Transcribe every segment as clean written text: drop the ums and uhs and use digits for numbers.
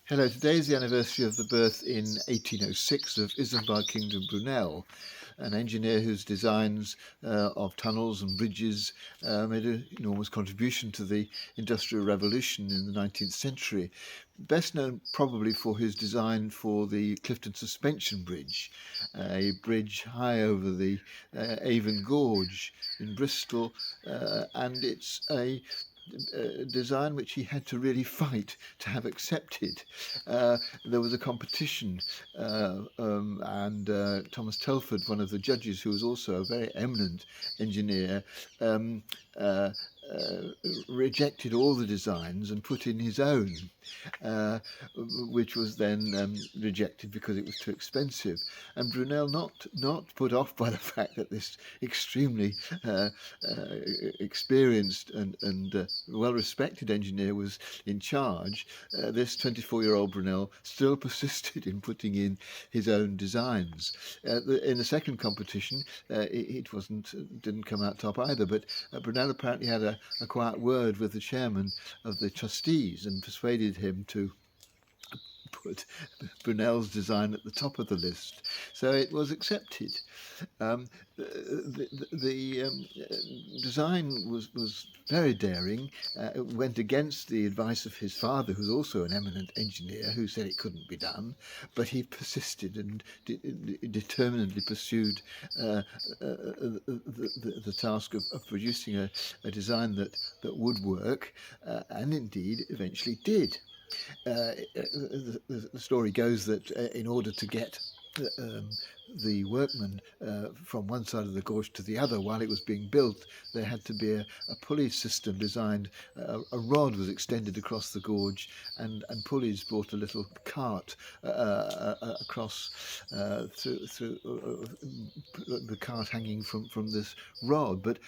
Hello, today is the anniversary of the birth in 1806 of Isambard Kingdom Brunel, an engineer whose designs of tunnels and bridges made an enormous contribution to the Industrial Revolution in the 19th century. Best known probably for his design for the Clifton Suspension Bridge, a bridge high over the Avon Gorge in Bristol, and it's a design which he had to really fight to have accepted. There was a competition, and Thomas Telford, one of the judges, who was also a very eminent engineer, um, uh, uh, rejected all the designs and put in his own, uh, which was then rejected because it was too expensive. And Brunel, not put off by the fact that this extremely experienced and well-respected engineer was in charge, this 24-year-old Brunel still persisted in putting in his own designs. In the second competition, it didn't come out top either, but Brunel apparently had a quiet word with the chairman of the trustees and persuaded him to put Brunel's design at the top of the list. So it was accepted. The design was very daring. It went against the advice of his father, who's also an eminent engineer, who said it couldn't be done, but he persisted and determinedly pursued the task of producing a design that would work, and indeed eventually did. The story goes that in order to get um, the workmen from one side of the gorge to the other while it was being built, there had to be a pulley system designed. A rod was extended across the gorge, and pulleys brought a little cart across through the cart hanging from this rod. But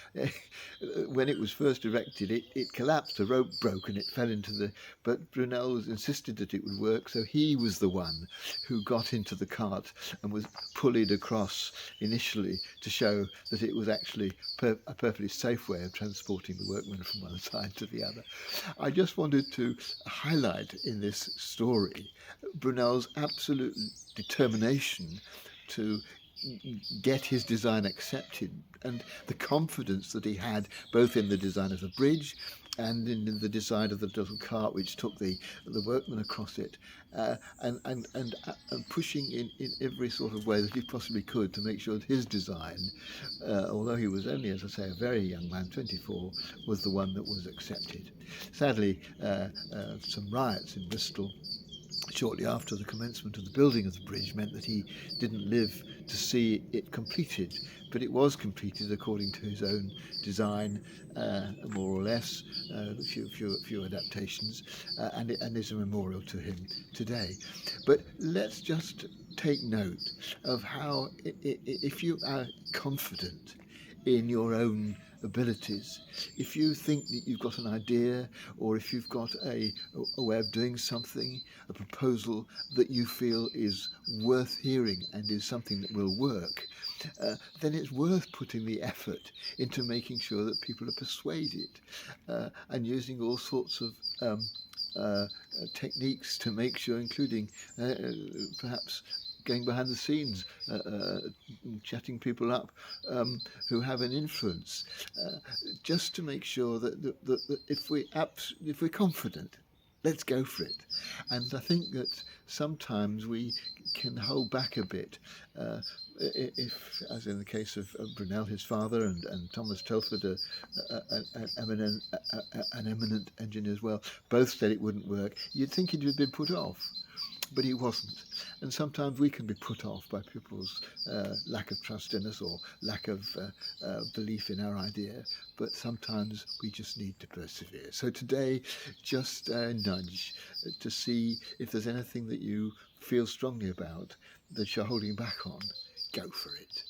when it was first erected, it collapsed. The rope broke and it fell into the. But Brunel insisted that it would work, so he was the one who got into the cart and was pulleyed across initially to show that it was actually a perfectly safe way of transporting the workmen from one side to the other. I just wanted to highlight in this story Brunel's absolute determination to get his design accepted, and the confidence that he had both in the design of the bridge and in the design of the little cart which took the workmen across it, and pushing in every sort of way that he possibly could to make sure that his design, although he was only, as I say, a very young man, 24, was the one that was accepted. Sadly, some riots in Bristol shortly after the commencement of the building of the bridge meant that he didn't live to see it completed, but it was completed according to his own design, more or less, a few adaptations, and is a memorial to him today. But let's just take note of how, if you are confident in your own abilities, if you think that you've got an idea, or if you've got a way of doing something, a proposal that you feel is worth hearing and is something that will work, then it's worth putting the effort into making sure that people are persuaded, and using all sorts of techniques to make sure, including perhaps going behind the scenes, chatting people up who have an influence, just to make sure that if we're confident, let's go for it. And I think that sometimes we can hold back a bit. If, as in the case of Brunel, his father, and Thomas Telford, an eminent engineer as well, both said it wouldn't work, you'd think he'd have been put off. But he wasn't. And sometimes we can be put off by people's lack of trust in us, or lack of belief in our idea. But sometimes we just need to persevere. So today, just nudge to see if there's anything that you feel strongly about that you're holding back on. Go for it.